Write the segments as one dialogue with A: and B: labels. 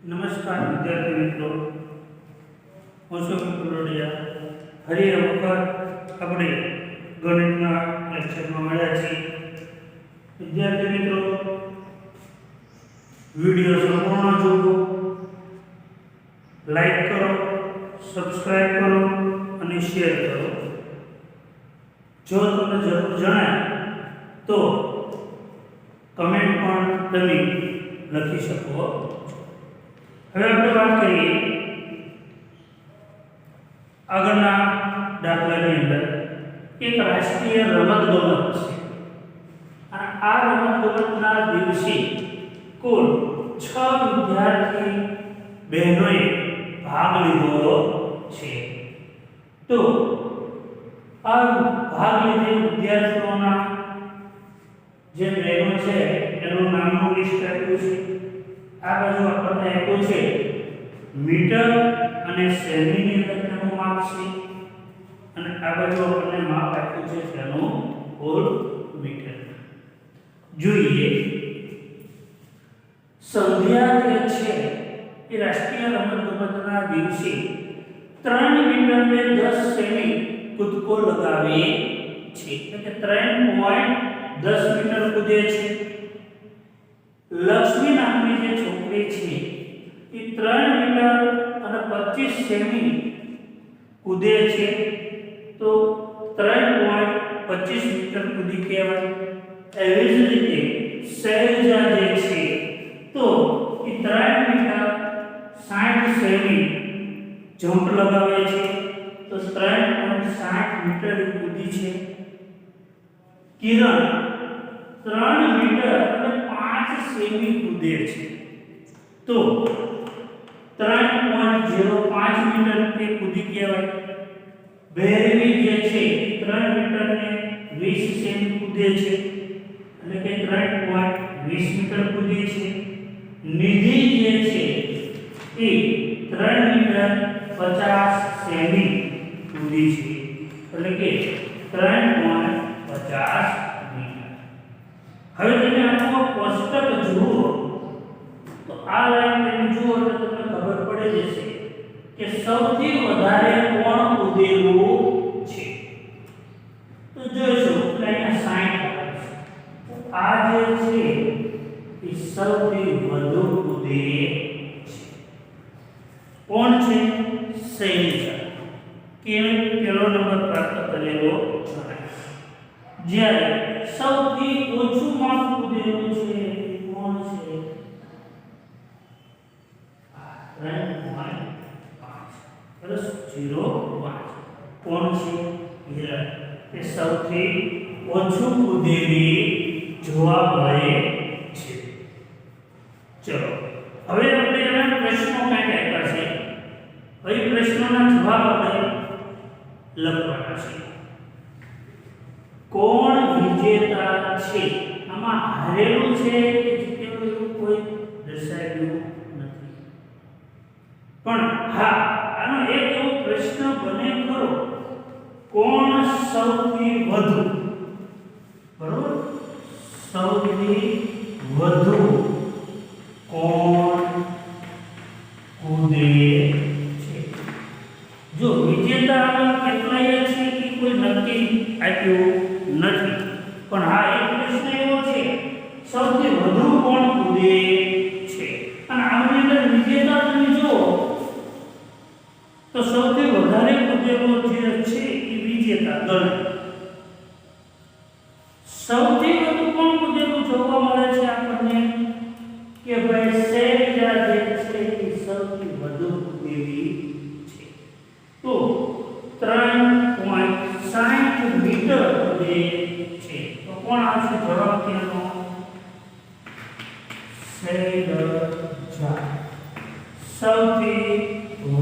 A: નમસ્કાર વિદ્યાર્થી મિત્રો, હું છું કુલોડિયા. ફરી એક વખત આપણે ગણિતના લેક્ચરમાં મળ્યા છીએ. વિદ્યાર્થી મિત્રો, વિડીયો સંપૂર્ણ જુઓ, લાઈક કરો, સબસ્ક્રાઇબ કરો અને શેર કરો. જો તમને જરૂર જણાય તો કમેન્ટ પણ તમે લખી શકો. હવે આપણે વાત કરીએ આગળના દાખલાની અંદર. એક રાષ્ટ્રીય રમતગમત છે અને આ રમતગમતના દિવસે કુલ 6 વિદ્યાર્થી બહેનોએ ભાગ લીધો છે. તો આ ભાગ લીધેલ વિદ્યાર્થીઓના જે બહેનો છે એનું નામનું લિસ્ટ આપ્યું છે. આ બાજુ આપણને આપ્યું છે મીટર અને સેમીની અંદર તેનું માપ છે અને આ બાજુ આપણને માપ આપ્યું છે તેનું ફૂટ મીટર. જોઈએ સંધ્યા જે છે એ રાષ્ટ્રીય રમતગમતના દિવસે 3 મીટર ને 10 સેમી કૂદકો લગાવે છે, એટલે કે 3.10 મીટર કૂદે છે. લક્ષ્મી નામની જે છોકરી છે એ 3 મીટર અને 25 સેમી કૂદે છે, તો 3.25 મીટર કૂદી કહેવાય. એવી જ રીતે શૈલજા જે છે તો એ 3 મીટર 60 સેમી જમ્પ લગાવે છે, તો 3.60 મીટર કૂદી છે. કિરણ 3 મીટર અને 5 સેમી કૂદે છે, તો 3.05 મીટર તે કૂદી કહેવાય. ભૈરવી જે છે 3 મીટર ને 20 સેમી કૂદે છે, એટલે કે 3.20 મીટર કૂદે છે. નિધિ જે છે એ 3 મીટર 50 સેમી કૂદી છે, એટલે કે 3.50 મીટર. હવે તમે આનો કોષ્ટક જુઓ તો આ લાઈન તમે જુઓ તો તમને ખબર પડી જશે કે સૌથી વધારે કોણ કૂદેલું છે. તો જોઈશું કે અહીંયા 60 આવે છે, તો આ જે છે એ સૌથી વધુ કૂદે છે. કોણ છે? શૈલજા, કે પહેલો નંબર પ્રાપ્ત કરેલો છે. જ્યારે સૌથી ઓછું માપ કૂદેલું છે કોણ છે? 3.5 કોણ છે? હિરણ. એ સૌથી ઓછું કૂદેલી જોવા મળે છે. ચલો હવે આપણે એના પ્રશ્નો કંઈક આપ્યા છે. હવે પ્રશ્નોના જવાબ આપણે લખવાના છે. કોણ વિજેતા છે? આમાં હારેલું છે કે જીતેલું એવું કોઈ દર્શાવ્યું નથી, પણ હા આનો એક એવો પ્રશ્ન બને ખરો, કોણ સૌથી વધુ, બરોબર, સૌથી વધુ કોણ કૂદે છે? જો વિજેતા કેટલાય છે કે કોઈ નક્કી આપ્યું નથી, પણ હા એક પ્રશ્ન એવો છે સૌથી વધુ કોણ કૂદે છે. અને આની અંદર વિજેતા તમે જુઓ તો સૌથી વધારે કૂદેલો જે છે એ વિજેતા ગણાય. સૌથી વધુ કોણ કૂદેલું જોવા મળે છે આપણને કે ભાઈ શૈલજા જે છે એ સૌથી વધુ કૂદેલી છે, તો 3.60 મીટર કૂદે છે. તો કોણ આવશે જવાબ તેનો? શૈલજા સૌથી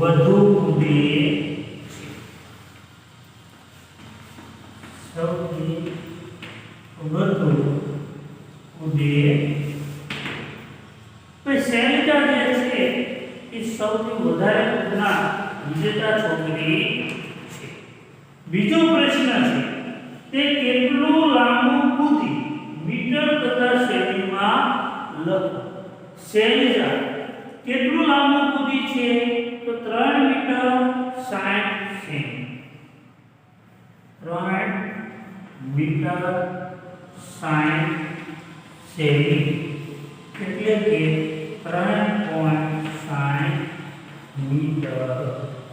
A: વધુ કૂદે છે. સૌથી વધુ કૂદે. શૈલજા જે છે એ સૌથી વધારે કૂદનાર વિજેતા છોકરી છે. બીજો પ્રશ્ન છે તે કેટલું લાંબુ કૂદી? મીટર તથા સેમીમાં લખો. શૈલજા કેટલું લાંબુ 60 સેમી એટલે કે 3.60 મીટર.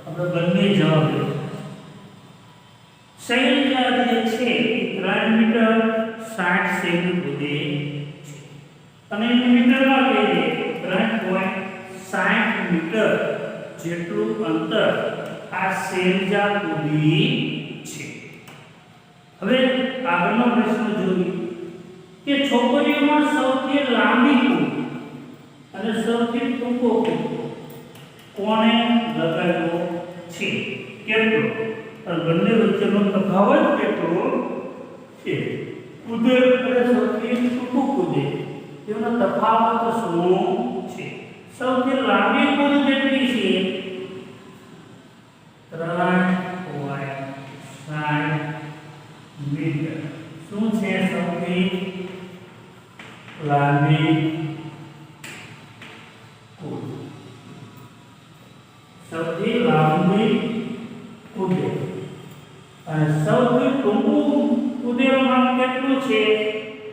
A: આપણે બંને જવાબ લઈએ. શૈલજા જે છે એ 3 મીટર 60 સેમી કૂદે છે અને એને મીટરમાં કહીએ 3.60 મીટર જેટલું અંતર આ શૈલજા કૂદી છે. હવે આગળનો પ્રશ્ન જોઈએ કે છોકરીઓમાં સૌથી લાંબી કૂદ અને સૌથી ટૂંકો કૂદ કોણે લગાવ્યો છે, કેટલો, અને બંને વચ્ચેનો તફાવત કેટલો છે? કૂદે અને સૌથી ટૂંકું કૂદે તેનો તફાવત શું છે? સૌથી લાંબી કૂદ કેટલી છે? 3.60 મીટર. શું છે સૌથી લાંબી કૂદ? સૌથી લાંબી કૂદે અને સૌથી ટૂંકું કૂદેલું માપ કેટલું છે?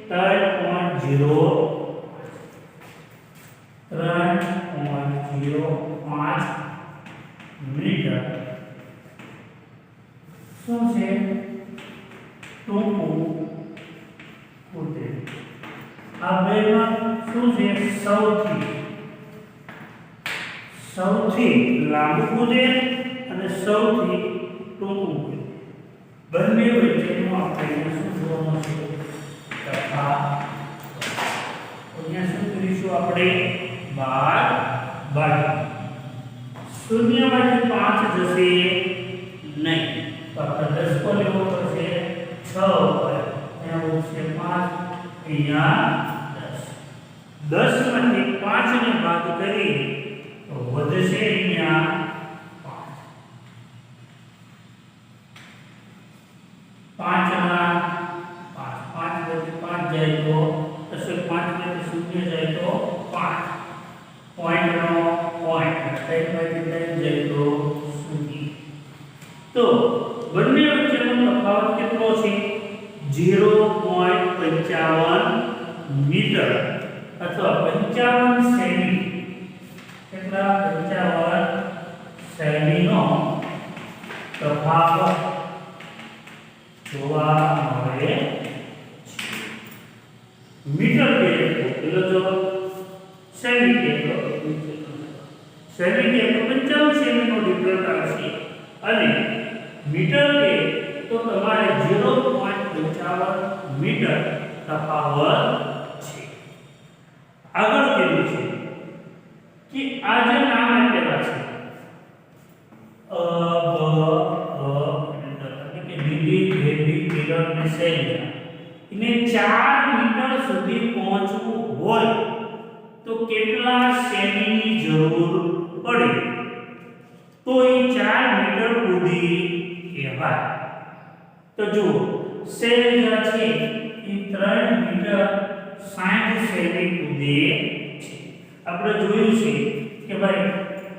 A: 3.05 મીટર. શું છે ટૂંકું કૂદે? આ બેમાં શું છે? સૌથી લાંબુ કૂદે અને સૌથી ટૂંકું કૂદે. બંને વચ્ચેનો આપણે શું જોવાનું છે? તફાવત. અહીંયા શું કરીશું આપણે? 12 શૂન્યમાંથી 5 જશે નહીં તો આપણે 10 પર લેવો પડશે. 6 ઉપર અહીંયા વધશે 5, અહીંયા 10. 10 માંથી 5 ને બાદ કરી તો વધશે અહીંયા 5 ના 5 માંથી 5 જાય તો 5 માંથી 0 જાય તો 5 પોઈન્ટનો પોઈન્ટ 3 માંથી 3 જાય તો 0. તો બંને વચ્ચેનો તફાવત કેટલો છે? 0.55 મીટર અથવા 55 સેમી. કેટલા? 55 સેમીનો તફાવત જોવા મળે છે. મીટર કે પેલો જવાબ, સેમી કે તો સેમી કે તો 55 સેમીનો ડિફરન્સ આવશે અને મીટર કે તો તમારે 0.55 મીટર તફાવત છે. આગળ કેવું છે કે આ જે નામ આપેલા છે લીલી, ભેદી, કિરણ અને શૈલજા, એને 4 મીટર સુધી પહોંચવું હોય તો કેટલા સેમીની જરૂર પડે? તો એ 4 મીટર કૂદી કહેવાય. તો જુઓ શૈલજા છે એ 3 મીટર 60 સેમી કૂદે છે. આપણે જોયું છે કે ભાઈ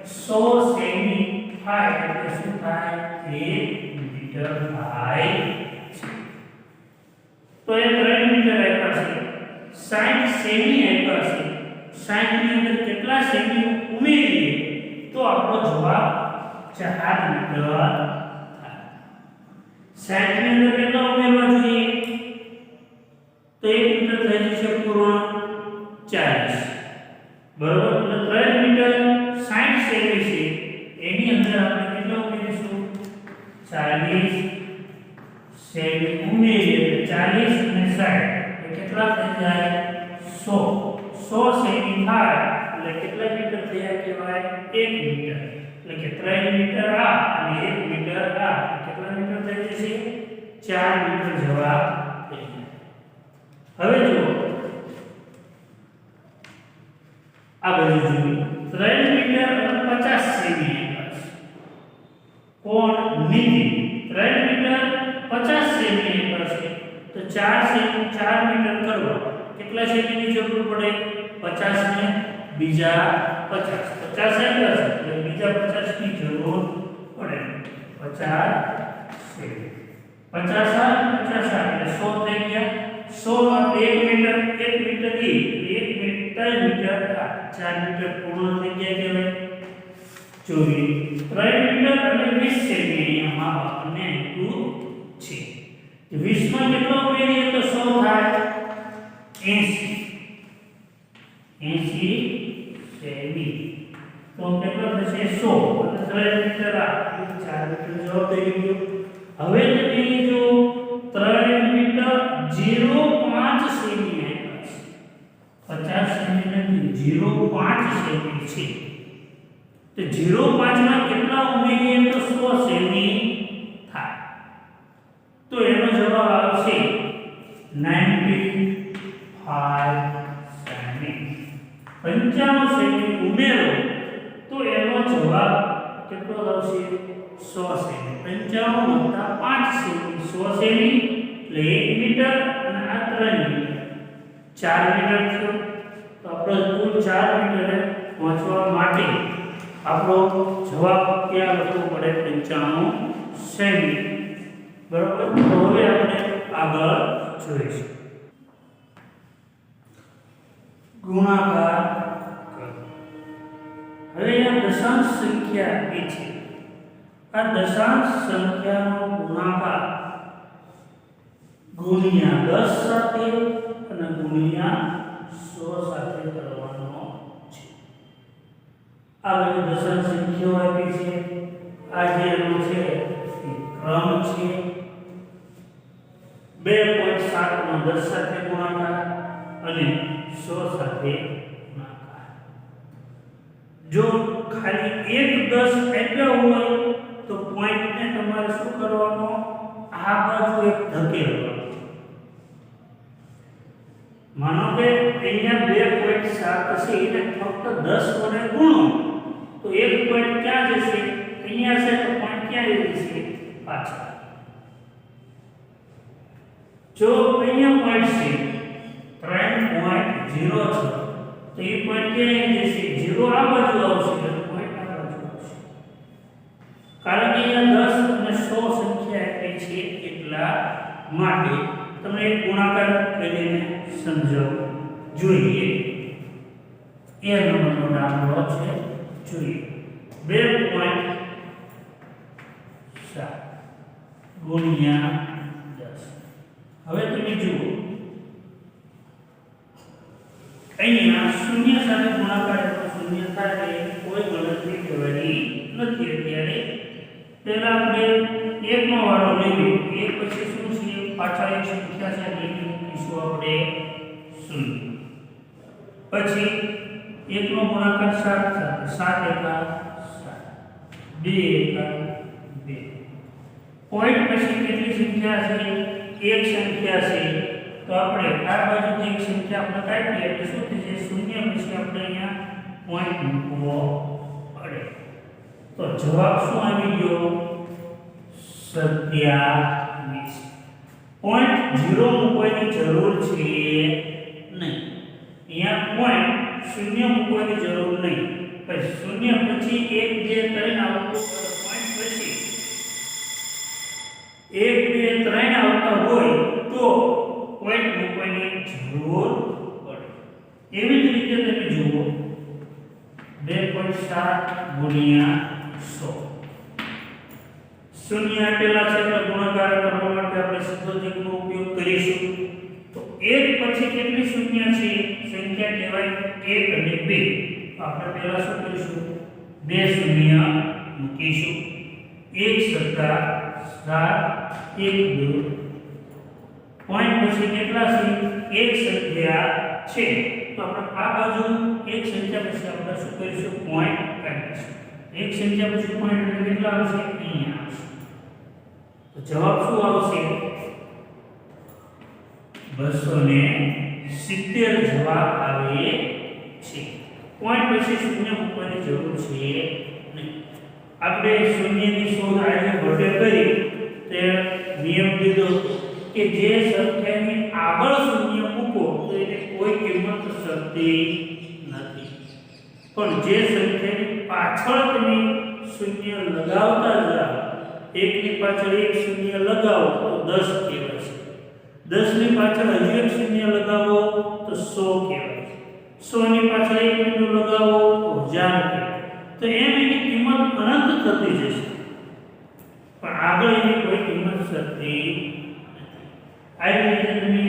A: 100 સેમી થાય એટલે શું થાય? 1 મીટર થાય છે. તો એ 3 મીટર આપ્યા છે, 60 સેમી આપ્યા છે. 60 ની અંદર કેટલા સેમી ઉમેરીએ તો આપણો જવાબ 4 મીટર થાય. 60 ની અંદર કેટલા ઉમેરવા જોઈએ? તો 1 મીટર થઈ જશે પૂર્ણ 40. બરોબર. એટલે 3 મીટર 60 સેમી છે એની અંદર આપણે કેટલા ઉમેરીશું? 40 સેમી ઉમેરીએ. 40 અને 60 એ કેટલા થઈ જાય? 100 સેમી થાય એટલે કેટલા મીટર થયા કહેવાય? 1 મીટર. એટલે કે 3 મીટર આ અને 1 મીટર આ કેટલા મીટર થઈ જશે? 4 મીટર જવાબ થઈ જાય. હવે જુઓ આ બધું જોયું. 3 મીટર અને 50 સેમી કોણ? નીતિ. 3 મીટર 50 સેમી પર છે તો 4 મીટર કરવા કેટલા સેમીની જરૂર પડે? 50 ને બીજા 50 આપ્યા છે એટલે બીજા 50 ની જરૂર પડે. 50 સેમી. 50 એટલે 100 થઈ ગયા 100 આપણે 1 મીટર દીઠ 1 મીટર 3 મીટર 4 મીટર પૂર્ણ થઈ ગયા કહેવાય 3 મીટર અને 20 સેમી અહીંયા આપણને આપ્યું છે 20 માં કેટલો ઉમેરીએ તો 100 થાય 80 સેમી તો કેટલો થશે 100 અને 3 મીટર 4 મીટર જવાબ થઈ ગયો હવે તમે જો 3 મીટર 0.5 સેમી આપ્યા છે 50 સેમી નથી 0.5 સેમી છે તો 0.5 માં કેટલા ઉમેરીએ તો 100 સેમી થાય તો એનો જવાબ આવશે 95 સેમી 95 સેમી ઉમેરો તો એનો જવાબ કેટલો આવશે 100 સેમી 95 + 5 સેમી 100 સેમી એટલે 1 મીટર અને આ 3 મીટર 4 મીટર થયો તો આપણો કુલ 4 મીટરે પહોંચવા માટે આપણો જવાબ ક્યાં લખવો પડે 95 સેમી બરાબર તો હવે આપણે આગળ જોઈશું ગુણાકાર હવે આ દશાંશ સંખ્યા આપી છે આ દશાંશ સંખ્યાનો ગુણાકાર ગુણ્યા 10 સાથે અને ગુણ્યા 100 સાથે કરવાનો છે આ બધી દશાંશ સંખ્યાઓ આપી છે આ જે એનો છે ક્રમ છે 2.7 નો 10 સાથે ગુણાકાર અને 100 સાથે ગુણાકાર જો ખાલી એક 10 આપ્યા હોય તો પોઈન્ટને તમારે શું કરવાનો આ બાજુ એક ધકેલવાનો માનો કે અહીંયા 2.7 છે એટલે ફક્ત 10 વડે ગુણો તો એક પોઈન્ટ ક્યાં જશે અહીંયા છે તો પોઈન્ટ ક્યાં જશે પાછળ જો અહીંયા પોઈન્ટ છે 3.0 છે તો એ પોઈન્ટ ક્યાં જશે 0 આ બાજુ આવશે તો પોઈન્ટ આ બાજુ આવશે કારણ કે અહીંયા 10 અને 100 સંખ્યા આપી છે એટલા માટે તમે એક ગુણાકાર કરીને સમજો જોઈએ એ નંબરનો દાખલો છે જોઈએ 2.7 ગુણ્યા 10 હવે તમે જુઓ અહીંયા શૂન્ય સાથે ગુણાકાર તો શૂન્ય થાય કોઈ ગણતરી કરવાની નથી અત્યારે પહેલા આપણે 1 નો વાળો લઈએ 1 પછી શું છે પાછળ એક સંખ્યા છે એટલે મૂકીશું આપણે 0 પછી 1 નો ગુણાકાર 7 સાથે 7 એકા 7 2 એકા 2 પોઈન્ટ પછી કેટલી સંખ્યા છે એક સંખ્યા છે તો આપણે આ બાજુથી એક સંખ્યા આપણે કાઢીએ એટલે શું થશે 0 પછી આપણે અહીંયા પોઈન્ટ મૂકવો પડે તો જવાબ શું આવી ગયો 27 પોઈન્ટ 0 મૂકવાની જરૂર છે નહીં અહીંયા પોઈન્ટ 0 મૂકવાની જરૂર નહીં પછી 0 પછી 1 2 3 આવતો પોઈન્ટ પછી 1 2 3 આવતા હોય તો પોઈન્ટ મૂકવાની જરૂર પડે એવી જ રીતે તમે જુઓ 2.7 ગુણ્યા 100 શૂન્ય આપેલા છે તો ગુણાકાર કરવા માટે આપણે સિદ્ધાંતનો ઉપયોગ કરીશું તો 1 પછી કેટલી શૂન્ય છે સંખ્યા કહેવાય 1 અને 2 તો આપણે પહેલા શું કરીશું 2 શૂન્ય મૂકીશું 1 સત્તા 7 1 2 પોઈન્ટ પછી કેટલા છે એક સંખ્યા છે તો આપણે આ બાજુ એક સંખ્યા પછી આપણે શું કરીશું પોઈન્ટ કાઢીશું એક સંખ્યા પછી પોઈન્ટ એટલે કેટલા આવશે અહીંયા આવશે તો જવાબ શું આવશે 270 જવાબ આવે છે પોઈન્ટ પછી શૂન્ય મૂકવાની જરૂર છે નહીં આપણે શૂન્યની શોધ આજે વડે કરી તે નિયમ લીધો કે જે સંખ્યાની આગળ શૂન્ય મૂકો તો એને કોઈ કિંમત શકતી નથી પણ જે સંખ્યાની પાછળ તમે શૂન્ય લગાવતા જાઓ 1 ની પાછળ એક શૂન્ય લગાવો તો 10 કહેવાય છે. 10 ની પાછળ હજી એક શૂન્ય લગાવો તો 100 કહેવાય છે. 100 ની પાછળ એક બિંદુ લગાવો તો 1000 કહેવાય. તો એમ એની કિંમત અનંત થતી જશે, પણ આગળ એની કોઈ કિંમત થતી નથી. આ રીતે તમે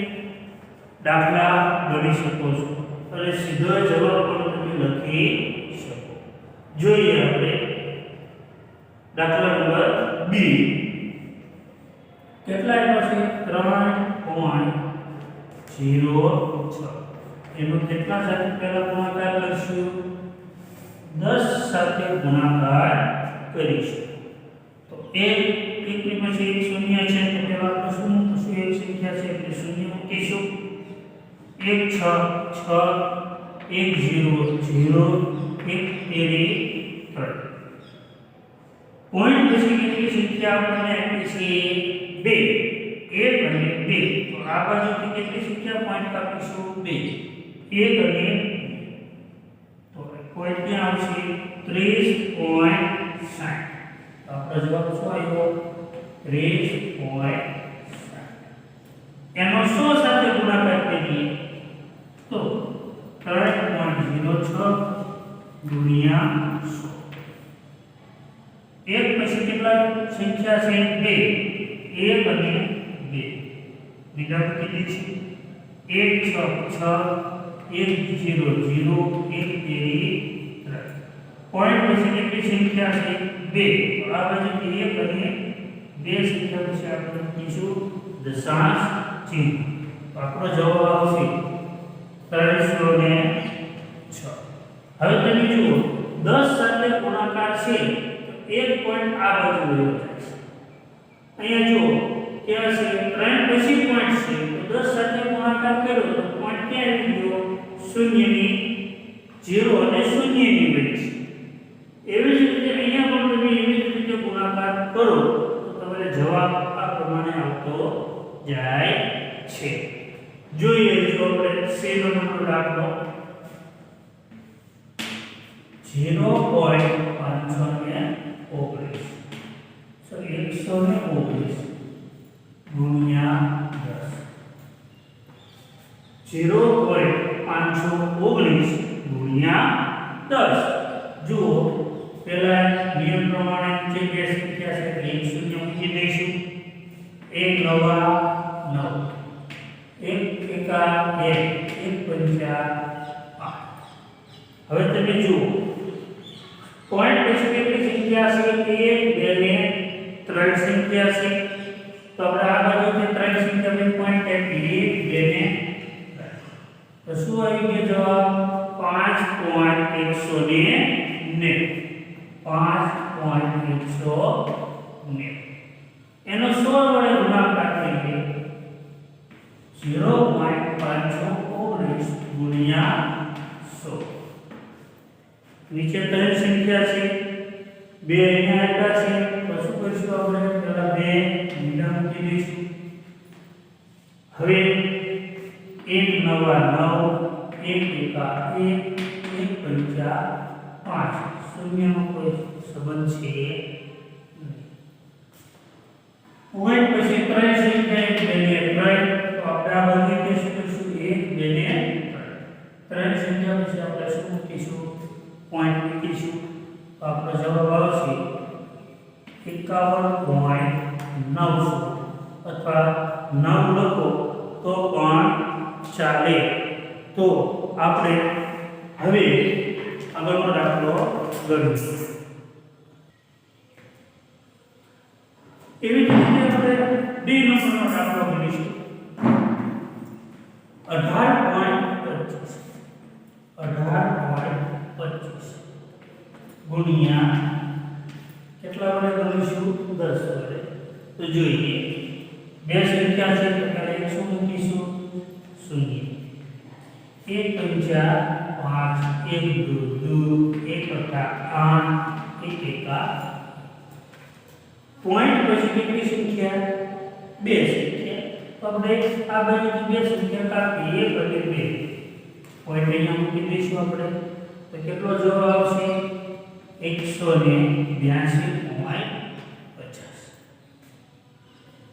A: દાખલા ગણી શકો છો અને સીધો જવાબ પણ તમે લખી શકો. જોઈએ આપણે દાખલા નંબર બી. કેટલા આપ્યા છે? 3.06. એનો કેટલા સાથે પહેલા ગુણાકાર કરશું? 10 સાથે ગુણાકાર કરીશું. તો એક ની પછી એક શૂન્ય છે તો પહેલા આપણે શું મૂકીશું? એક સંખ્યા છે એટલે શૂન્ય મૂકીશું. 1 6 6 1 0 0 1 3 3. પોઈન્ટ પછી કેટલી સંખ્યા આપણને આપી છે? 2. 1 અને 2. તો આ બાજુથી કેટલી સંખ્યા પોઈન્ટ કાપીશું? 2. 1 અને 2. તો પોઈન્ટ ક્યાં આવશે? 30.60. આપણો જવાબ શું આવ્યો? 30.60. એનો 100 સાથે ગુણાકાર કરીએ તો 3.06 ગુણ્યા 100. એક પછી કેટલા સંખ્યા છે? 2. 1 અને 2. બીજા કેટલી છે? 1 6 6 1 0 0 1 3 3. પોઈન્ટ પછી કેટલી સંખ્યા છે? 2. તો આ બાજુથી 1 અને 2 સંખ્યા પછી આપણે લખીશું દશાંશ ચિહ્ન. તો આપણો જવાબ આવશે 306. હવે તમે જુઓ 10 સાથે ગુણાકાર છે તો એક પોઈન્ટ આ બાજુ લેવો છે. અહીંયા જુઓ કેવા છે? 3 પછી પોઈન્ટ છે તો 10 સાથે ગુણાકાર કર્યો તો પોઈન્ટ ક્યાં આવી ગયો? 0 ની 0 અને 0 ની વચ્ચે. એવી જ રીતે અહીંયા પણ તમે એવી જ રીતે ગુણાકાર કરો તો તમારે જવાબ આ પ્રમાણે આવતો જાય છે. જોઈએ જો આપણે C નંબરનો દાખલો 0.519 ગુણ્યા 10. 0.519 ગુણ્યા 10. જુઓ પહેલા નિયમ પ્રમાણે જે બે સંખ્યા છે એટલે એક શૂન્ય મૂકી દઈશું. 1 નવા 9 1 એકા 1 1 પંચા 5. હવે તમે જુઓ પોઈન્ટ પછી કેટલી સંખ્યા છે? 1 2 ને 3 સંખ્યા છે તો આપણે આ બાજુથી 3 સંખ્યા પર પોઈન્ટ આપી 1 2 ને 3. તો શું આવી ગયો જવાબ? 5.190. 5.190. એનો 100 વડે ગુણાકાર કરીએ 0.519 ગુણ્યા 100. નીચે 3 સંખ્યા છે 2 અહીંયા આપ્યા છે તો શું કરીશું? આપણે પહેલા 2 બીજા મૂકી દઈશું. હવે 1 નવા 9 1 એકા 1 1 પંચા 5. શૂન્યનો કોઈ સંબંધ છે નહીં. પોઈન્ટ પછી 3 સંખ્યા 1 2 ને 3 તો આપણે આ બધી કે શું કરીશું? 1 2 ને 3 સંખ્યા પછી આપણે શું મૂકીશું? પોઈન્ટ મૂકીશું. તો આપણો જવાબ આવશે 51.900 અથવા 9 લખો તો પણ ચાલે. તો આપણે હવે આગળનો દાખલો ગણીશું. એવી જ રીતે આપણે ડી નંબરનો દાખલો ગણીશું. 18.25 ગુણ્યા કેટલા વડે ગણીશું? 10 વડે. તો જોઈએ બે સંખ્યા છે તો પહેલા 100 મૂકીશું. 0 1 પંચા 5 1 2 2 1 અઠા 8 1 એકા. પોઈન્ટ પછી કેટલી સંખ્યા? બે સંખ્યા. તો આપણે આ બાજુથી બે સંખ્યા કાપી 1 અને 2. પોઈન્ટ અહીંયા મૂકી દઈશું આપણે. તો કેટલો જવાબ આવશે? 182.50.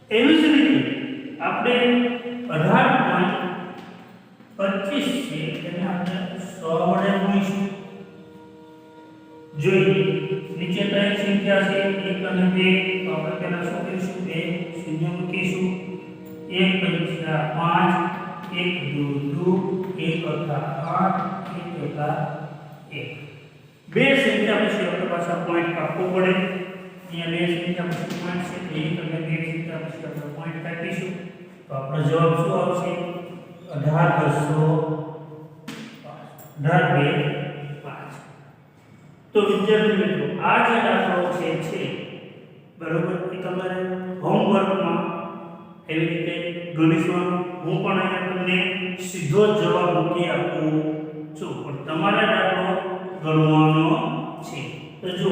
A: એવી જ રીતે આપણે 18.25 છે એને આપણે 100 વડે ગુણીશું. જોઈએ નીચે ત્રણ સંખ્યા છે 1 અને 2, તો આપણે પહેલા શું કરીશું? 2 શૂન્ય મૂકીશું. 1 પંચા 5, 1 દુ 1 વત્તા 8, 1 વત્તા 1. બે સંખ્યા પછી આપણે પાછા પોઈન્ટ કાપવો પડે. અહીંયા બે સંખ્યા પછી પોઈન્ટ છે, 1 અને 2 સંખ્યા પછી આપણે પોઈન્ટ કાપીશું. તો આપણો જવાબ શું આવશે? 18,205. તો વિદ્યાર્થી મિત્રો આ જે દાખલો છે બરોબર, એ તમારે હોમવર્કમાં એવી રીતે ગણીશું. હું પણ અહીંયા તમને સીધો જ જવાબ મૂકી આપું છું, પણ તમારે દાખલો ગણવાનો છે. તો જો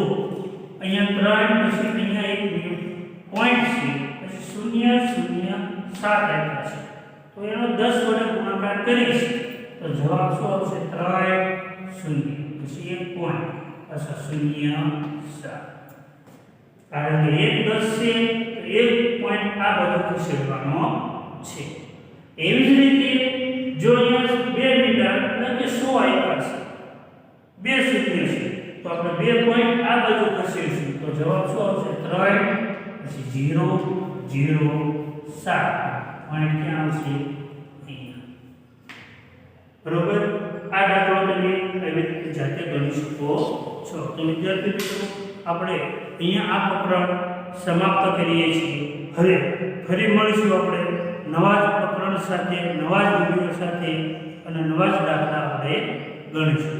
A: અહીંયા 3 પછી અહીંયા એક પોઈન્ટ છે, પછી 0 0 7 આપ્યા છે, તો એનો 10 વડે ગુણાકાર કરીશ તો જવાબ શું આવશે? 3 0 પછી એક પોઈન્ટ પાછા 0 7. કારણ કે એક 10 છે તો એક પોઈન્ટ આ બાજુ ખસેડવાનો છે. એવી જ રીતે જો અહીંયા 2 મીટર એટલે કે 100 આપ્યા છે, 2 શૂન્ય છે, તો આપણે 2 પોઈન્ટ આ બાજુ ખસેડીશું તો જવાબ શું આવશે? 3 પછી 0 0 7. પોઈન્ટ ક્યાં આવશે? અહીંયા. બરોબર, આ દાખલો તમે એવી રીતે જાતે ગણી શકો છો. તો વિદ્યાર્થી મિત્રો આપણે અહીંયા આ પ્રકરણ સમાપ્ત કરીએ છીએ. હવે ફરી મળીશું આપણે નવા જ પ્રકરણ સાથે, નવા જ વિડિયો સાથે અને નવા જ દાખલા આપણે ગણીશું.